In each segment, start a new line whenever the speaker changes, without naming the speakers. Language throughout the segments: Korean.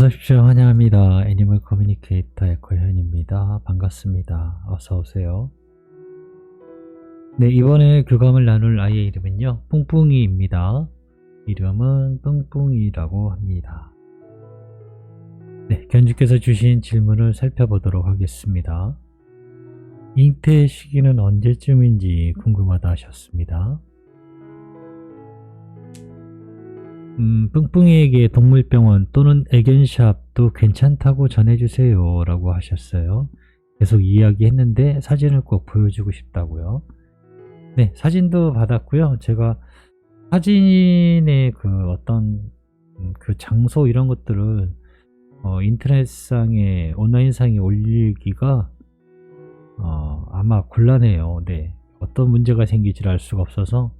어서 오십시오. 환영합니다. 애니멀 커뮤니케이터 에코현입니다. 반갑습니다. 어서 오세요. 네, 이번에 교감을 나눌 아이의 이름은요, 뿡뿡이입니다. 이름은 뿡뿡이라고 합니다. 네, 견주께서 주신 질문을 살펴보도록 하겠습니다. 잉태 시기는 언제쯤인지 궁금하다 하셨습니다. 뿡뿡이에게 동물병원 또는 애견샵도 괜찮다고 전해주세요 라고 하셨어요. 계속 이야기했는데 사진을 꼭 보여주고 싶다고요. 네, 사진도 받았고요. 제가 사진의 그 어떤 그 장소 이런 것들을 인터넷상에 온라인상에 올리기가 아마 곤란해요. 네, 어떤 문제가 생길지 알 수가 없어서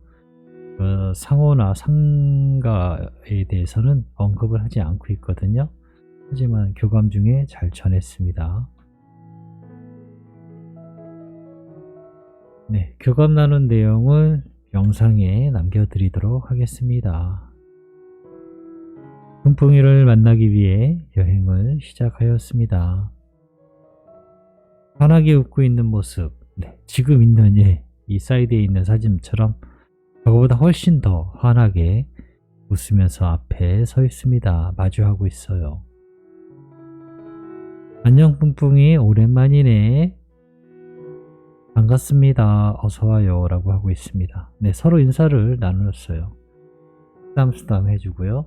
상호나 상가에 대해서는 언급을 하지 않고 있거든요. 하지만 교감 중에 잘 전했습니다. 네, 교감 나눈 내용을 영상에 남겨드리도록 하겠습니다. 뿡뿡이를 만나기 위해 여행을 시작하였습니다. 환하게 웃고 있는 모습, 네, 지금 있는 이 사이드에 있는 사진처럼 저거보다 훨씬 더 환하게 웃으면서 앞에 서 있습니다. 마주하고 있어요. 안녕 뿡뿡이, 오랜만이네. 반갑습니다. 어서와요 라고 하고 있습니다. 네, 서로 인사를 나눴어요. 쓰담쓰담 해주고요.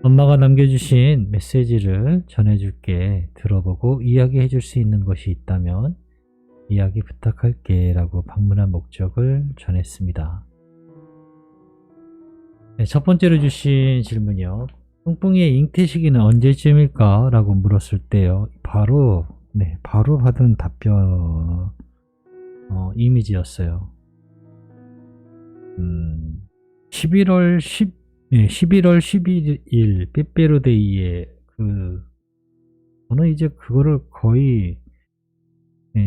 엄마가 남겨주신 메시지를 전해줄게. 들어보고 이야기해 줄 수 있는 것이 있다면 이야기 부탁할게 라고 방문한 목적을 전했습니다. 네, 첫 번째로 주신 질문이요. 뿡뿡이의 잉태 시기는 언제쯤일까? 라고 물었을 때요. 바로 받은 답변 이미지였어요. 11월 11일 빼빼로데이에 저는 이제 그거를 거의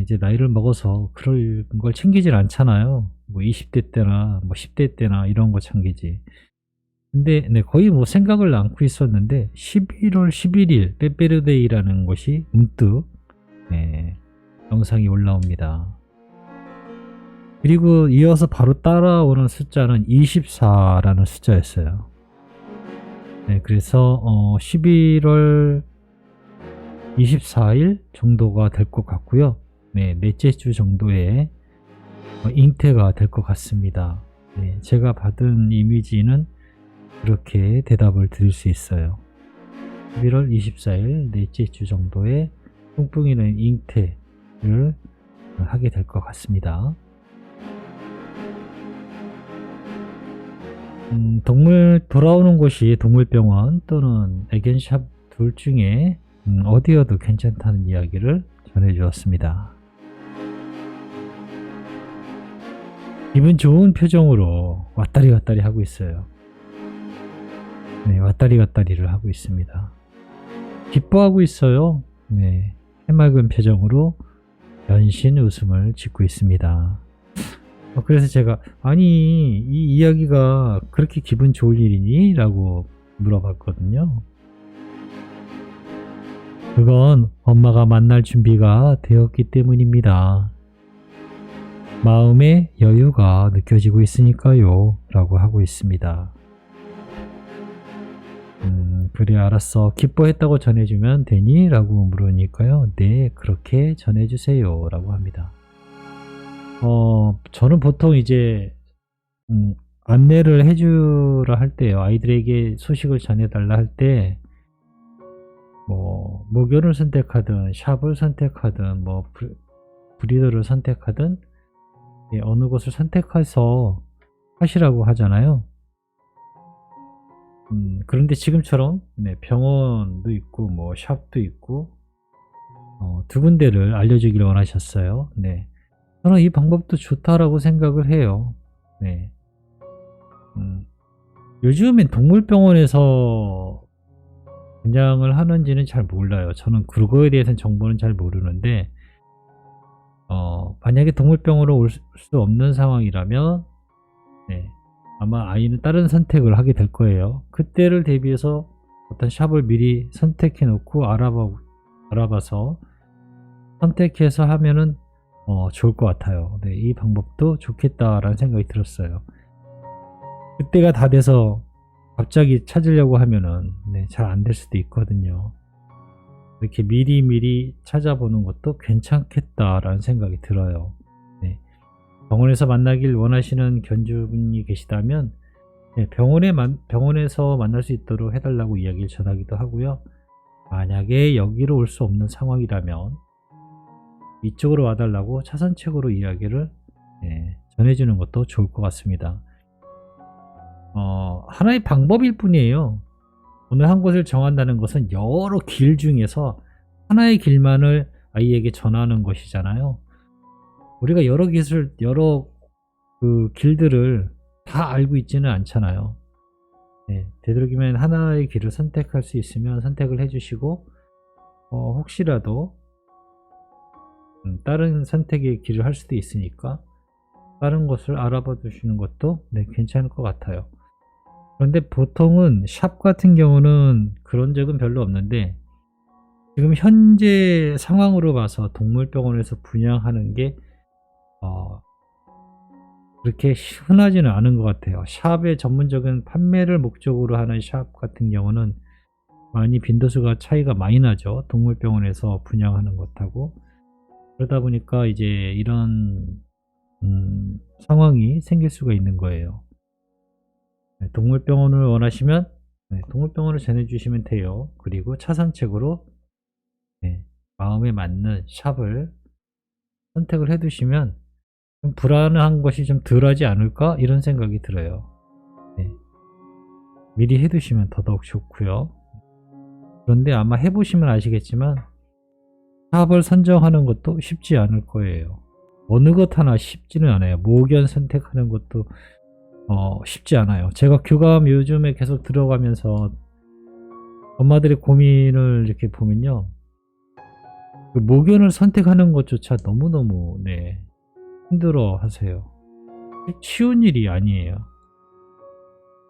이제 나이를 먹어서 그런 걸 챙기질 않잖아요. 뭐 20대 때나 뭐 10대 때나 이런 거 챙기지. 근데 거의 뭐 생각을 않고 있었는데 11월 11일 빼빼로데이라는 것이 문득 영상이 올라옵니다. 그리고 이어서 바로 따라오는 숫자는 24라는 숫자였어요. 네, 그래서 11월 24일 정도가 될 것 같고요. 네, 넷째 주 정도에 잉태가 될 것 같습니다. 네, 제가 받은 이미지는 그렇게 대답을 드릴 수 있어요. 11월 24일 넷째 주 정도에 뿡뿡이는 잉태를 하게 될 것 같습니다. 돌아오는 곳이 동물병원 또는 애견샵 둘 중에 어디여도 괜찮다는 이야기를 전해주었습니다. 기분 좋은 표정으로 왔다리 갔다리 하고 있어요. 네, 왔다리 갔다리를 하고 있습니다. 기뻐하고 있어요. 네, 해맑은 표정으로 연신 웃음을 짓고 있습니다. 그래서 제가 아니 이 이야기가 그렇게 기분 좋을 일이니? 라고 물어봤거든요. 그건 엄마가 만날 준비가 되었기 때문입니다. 마음의 여유가 느껴지고 있으니까요 라고 하고 있습니다. 그래 알았어. 기뻐했다고 전해주면 되니? 라고 물으니까요. 네, 그렇게 전해주세요 라고 합니다. 저는 보통 이제 안내를 해주라 할 때요, 아이들에게 소식을 전해달라 할 때 뭐 목욕을 선택하든 샵을 선택하든 뭐 브리더를 선택하든 어느 곳을 선택해서 하시라고 하잖아요. 그런데 지금처럼 병원도 있고 뭐 샵도 있고 두 군데를 알려주기를 원하셨어요. 네, 저는 이 방법도 좋다라고 생각을 해요. 네. 요즘엔 동물병원에서 분양을 하는지는 잘 몰라요. 저는 그거에 대해서는 정보는 잘 모르는데 만약에 동물병원으로 올 수 없는 상황이라면 아마 아이는 다른 선택을 하게 될 거예요. 그때를 대비해서 어떤 샵을 미리 선택해 놓고 알아봐서 선택해서 하면은 좋을 것 같아요. 네, 이 방법도 좋겠다라는 생각이 들었어요. 그때가 다 돼서 갑자기 찾으려고 하면은 네, 잘 안 될 수도 있거든요. 이렇게 미리 찾아보는 것도 괜찮겠다라는 생각이 들어요. 네, 병원에서 만나길 원하시는 견주분이 계시다면 네, 병원에서 만날 수 있도록 해달라고 이야기를 전하기도 하고요. 만약에 여기로 올 수 없는 상황이라면 이쪽으로 와달라고 차선책으로 이야기를 전해주는 것도 좋을 것 같습니다. 하나의 방법일 뿐이에요. 어느 한 곳을 정한다는 것은 여러 길 중에서 하나의 길만을 아이에게 전하는 것이잖아요. 우리가 여러 그 길들을 다 알고 있지는 않잖아요. 네, 되도록이면 하나의 길을 선택할 수 있으면 선택을 해주시고 혹시라도 다른 선택의 길을 할 수도 있으니까 다른 것을 알아봐 주시는 것도 네, 괜찮을 것 같아요. 그런데 보통은 샵 같은 경우는 그런 적은 별로 없는데 지금 현재 상황으로 봐서 동물병원에서 분양하는 게 그렇게 흔하지는 않은 것 같아요. 샵의 전문적인 판매를 목적으로 하는 샵 같은 경우는 많이 빈도수가 차이가 많이 나죠. 동물병원에서 분양하는 것하고. 그러다 보니까 이제 이런 상황이 생길 수가 있는 거예요. 네, 동물병원을 원하시면 네, 동물병원을 전해주시면 돼요. 그리고 차선책으로 네, 마음에 맞는 샵을 선택을 해두시면 좀 불안한 것이 좀 덜하지 않을까 이런 생각이 들어요. 네, 미리 해두시면 더더욱 좋고요. 그런데 아마 해보시면 아시겠지만 샵을 선정하는 것도 쉽지 않을 거예요. 어느 것 하나 쉽지는 않아요. 모견 선택하는 것도 쉽지 않아요. 제가 교감 요즘에 계속 들어가면서 엄마들의 고민을 이렇게 보면요, 그 모견을 선택하는 것조차 너무너무 네, 힘들어 하세요. 쉬운 일이 아니에요.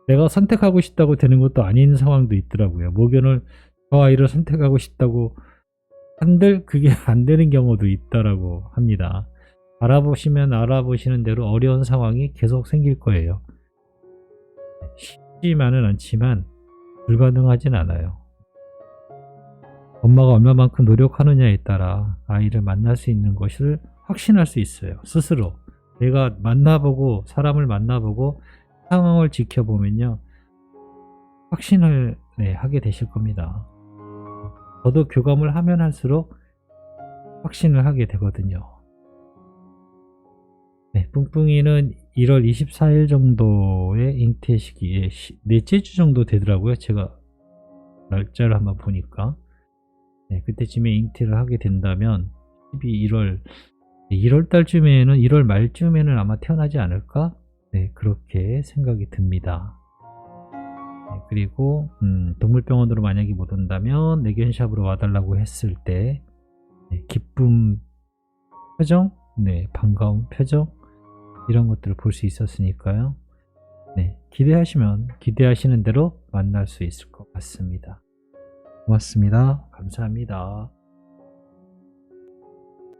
내가 선택하고 싶다고 되는 것도 아닌 상황도 있더라고요. 모견을 저 아이를 선택하고 싶다고 한들 그게 안 되는 경우도 있다라고 합니다. 알아보시면 알아보시는 대로 어려운 상황이 계속 생길 거예요. 쉽지만은 않지만 불가능하진 않아요. 엄마가 얼마만큼 노력하느냐에 따라 아이를 만날 수 있는 것을 확신할 수 있어요. 스스로 내가 만나보고 사람을 만나보고 상황을 지켜보면요, 확신을 하게 되실 겁니다. 저도 교감을 하면 할수록 확신을 하게 되거든요. 네, 뿡뿡이는 1월 24일 정도의 잉태 시기에 넷째 주 정도 되더라고요. 제가 날짜를 한번 보니까 네, 그때쯤에 잉태를 하게 된다면 1월 달쯤에는 1월 말쯤에는 아마 태어나지 않을까? 네, 그렇게 생각이 듭니다. 네, 그리고 동물병원으로 만약에 못 온다면 내견샵으로 와달라고 했을 때 네, 기쁨 표정, 네, 반가운 표정 이런 것들을 볼 수 있었으니까요. 네, 기대하시는 대로 만날 수 있을 것 같습니다. 고맙습니다. 감사합니다.